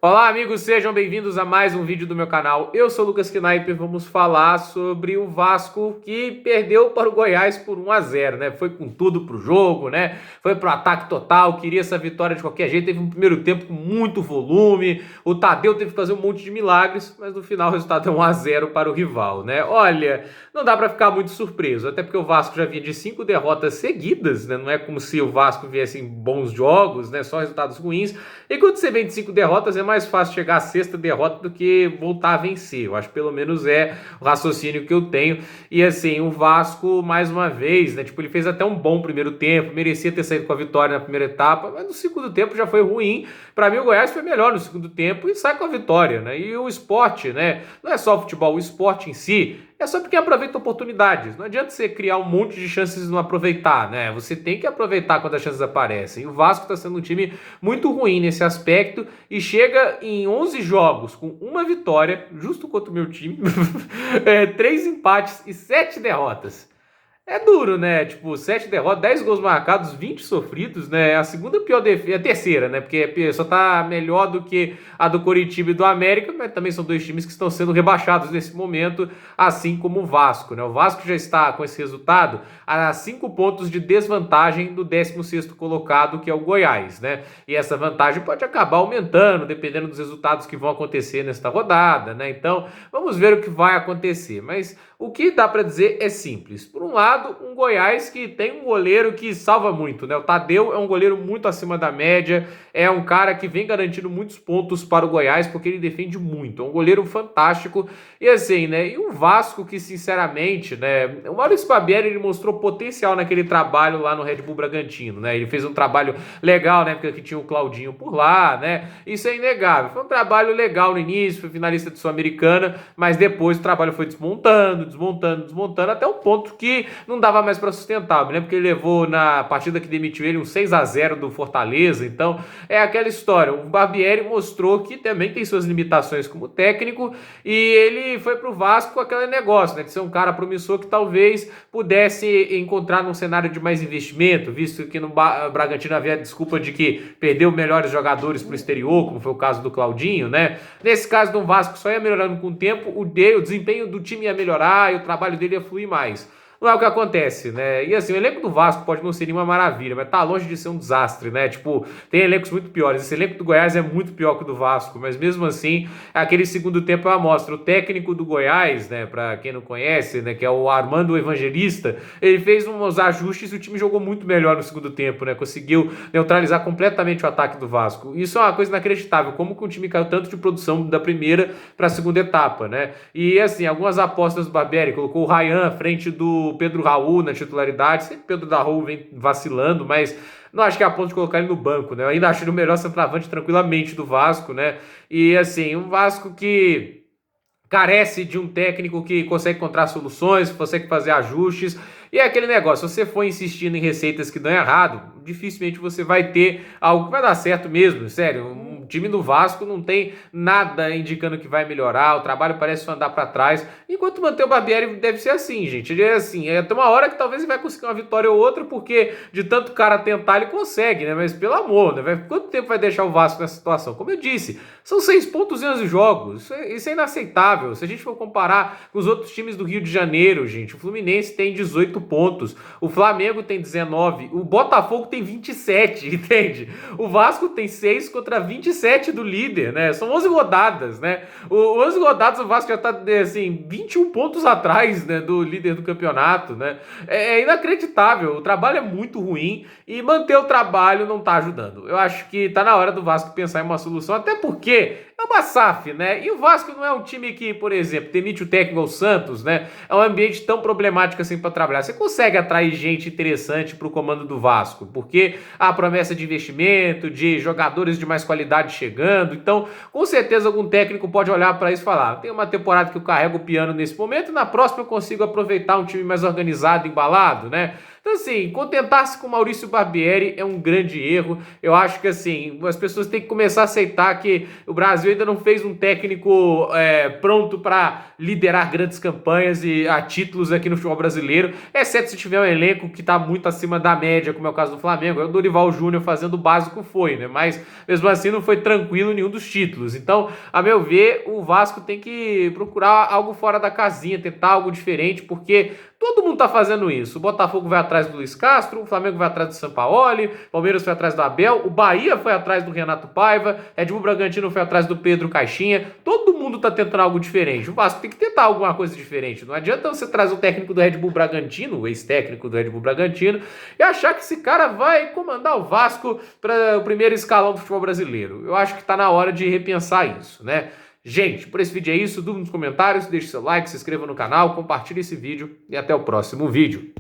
Olá, amigos, sejam bem-vindos a mais um vídeo do meu canal. Eu sou o Lucas Knaip e vamos falar sobre o Vasco que perdeu para o Goiás por 1-0, né? Foi com tudo pro jogo, né? Foi pro ataque total, queria essa vitória de qualquer jeito. Teve um primeiro tempo com muito volume. O Tadeu teve que fazer um monte de milagres, mas no final o resultado é 1-0 para o rival, né? Olha, não dá para ficar muito surpreso, até porque o Vasco já vinha de 5 derrotas seguidas, né? Não é como se o Vasco viesse em bons jogos, né? Só resultados ruins. E quando você vem de 5 derrotas, é mais fácil chegar à sexta derrota do que voltar a vencer. Eu acho que pelo menos é o raciocínio que eu tenho. E assim, o Vasco, mais uma vez, né? Tipo, ele fez até um bom primeiro tempo, merecia ter saído com a vitória na primeira etapa, mas no segundo tempo já foi ruim. Para mim, o Goiás foi melhor no segundo tempo e sai com a vitória, né? E o esporte, né? Não é só o futebol, o esporte em si. É só porque aproveita oportunidades. Não adianta você criar um monte de chances e não aproveitar, né? Você tem que aproveitar quando as chances aparecem. E o Vasco está sendo um time muito ruim nesse aspecto e chega em 11 jogos com uma vitória, justo contra o meu time, 3 empates e 7 derrotas. É duro, né? Tipo, 7 derrotas, 10 gols marcados, 20 sofridos, né? A segunda pior defesa, a terceira, né? Porque só tá melhor do que a do Coritiba e do América, mas também são dois times que estão sendo rebaixados nesse momento, assim como o Vasco, né? O Vasco já está com esse resultado a 5 pontos de desvantagem do 16º colocado, que é o Goiás, né? E essa vantagem pode acabar aumentando, dependendo dos resultados que vão acontecer nesta rodada, né? Então, vamos ver o que vai acontecer. Mas o que dá para dizer é simples. Por um lado, um Goiás que tem um goleiro que salva muito, né? O Tadeu é um goleiro muito acima da média, é um cara que vem garantindo muitos pontos para o Goiás porque ele defende muito, é um goleiro fantástico. E assim, né? E o Vasco que, sinceramente, né? O Maurício Barbieri, ele mostrou potencial naquele trabalho lá no Red Bull Bragantino, né? Ele fez um trabalho legal, né? Porque tinha o Claudinho por lá, né? Isso é inegável. Foi um trabalho legal no início, foi finalista de Sul-Americana, mas depois o trabalho foi desmontando, até o ponto que não dava mais para sustentar, né? Porque ele levou na partida que demitiu ele um 6-0 do Fortaleza. Então é aquela história. O Barbieri mostrou que também tem suas limitações como técnico e ele foi pro Vasco com aquele negócio, né? De ser um cara promissor que talvez pudesse encontrar num cenário de mais investimento, visto que no Bragantino havia a desculpa de que perdeu melhores jogadores pro exterior, como foi o caso do Claudinho, né? Nesse caso do Vasco só ia melhorando com o tempo, o desempenho do time ia melhorar e o trabalho dele ia fluir mais. Não é o que acontece, né? E assim, o elenco do Vasco pode não ser nenhuma maravilha, mas tá longe de ser um desastre, né? Tipo, tem elencos muito piores. Esse elenco do Goiás é muito pior que o do Vasco, mas mesmo assim, aquele segundo tempo é uma amostra. O técnico do Goiás, né, pra quem não conhece, né, que é o Armando Evangelista, ele fez uns ajustes e o time jogou muito melhor no segundo tempo, né? Conseguiu neutralizar completamente o ataque do Vasco. Isso é uma coisa inacreditável, como que o time caiu tanto de produção da primeira pra segunda etapa, né? E assim, algumas apostas do Barbieri, colocou o Ryan à frente do Pedro Raul na titularidade. Sempre Pedro Raul vem vacilando, mas não acho que é a ponto de colocar ele no banco, né? Eu ainda acho ele o melhor centroavante tranquilamente do Vasco, né? E assim, um Vasco que carece de um técnico que consegue encontrar soluções, consegue fazer ajustes. E é aquele negócio, se você for insistindo em receitas que dão errado, dificilmente você vai ter algo que vai dar certo mesmo, sério. Um time do Vasco não tem nada indicando que vai melhorar, o trabalho parece andar para trás. Enquanto manter o Barbieri deve ser assim, gente. Ele é assim, é até uma hora que talvez ele vai conseguir uma vitória ou outra, porque de tanto cara tentar ele consegue, né? Mas pelo amor, né? Quanto tempo vai deixar o Vasco nessa situação? Como eu disse, são 6 pontos em 11 jogos. Isso é inaceitável. Se a gente for comparar com os outros times do Rio de Janeiro, gente, o Fluminense tem 18 pontos, o Flamengo tem 19, o Botafogo tem 27, entende? O Vasco tem 6 contra 27 do líder, né? São 11 rodadas, né? 11 rodadas o Vasco já tá, assim, 21 pontos atrás, né, do líder do campeonato, né? É inacreditável, o trabalho é muito ruim e manter o trabalho não tá ajudando. Eu acho que tá na hora do Vasco pensar em uma solução, até porque é uma SAF, né? E o Vasco não é um time que, por exemplo, demite o técnico ao Santos, né? É um ambiente tão problemático assim para trabalhar. Você consegue atrair gente interessante para o comando do Vasco, porque há a promessa de investimento, de jogadores de mais qualidade chegando. Então, com certeza, algum técnico pode olhar para isso e falar: tem uma temporada que eu carrego o piano nesse momento, na próxima eu consigo aproveitar um time mais organizado, embalado, né? Então, assim, contentar-se com Maurício Barbieri é um grande erro. Eu acho que, assim, as pessoas têm que começar a aceitar que o Brasil ainda não fez um técnico pronto para liderar grandes campanhas e a títulos aqui no futebol brasileiro, exceto se tiver um elenco que está muito acima da média, como é o caso do Flamengo. O Dorival Júnior fazendo o básico foi, né? Mas mesmo assim não foi tranquilo nenhum dos títulos. Então, a meu ver, o Vasco tem que procurar algo fora da casinha, tentar algo diferente, porque todo mundo tá fazendo isso. O Botafogo vai atrás do Luiz Castro, o Flamengo vai atrás do Sampaoli, o Palmeiras foi atrás do Abel, o Bahia foi atrás do Renato Paiva, Red Bull Bragantino foi atrás do Pedro Caixinha. Todo mundo tá tentando algo diferente. O Vasco tem que tentar alguma coisa diferente. Não adianta você trazer o técnico do Red Bull Bragantino, o ex-técnico do Red Bull Bragantino, e achar que esse cara vai comandar o Vasco para o primeiro escalão do futebol brasileiro. Eu acho que tá na hora de repensar isso, né? Gente, por esse vídeo é isso. Dúvida nos comentários, deixe seu like, se inscreva no canal, compartilhe esse vídeo e até o próximo vídeo.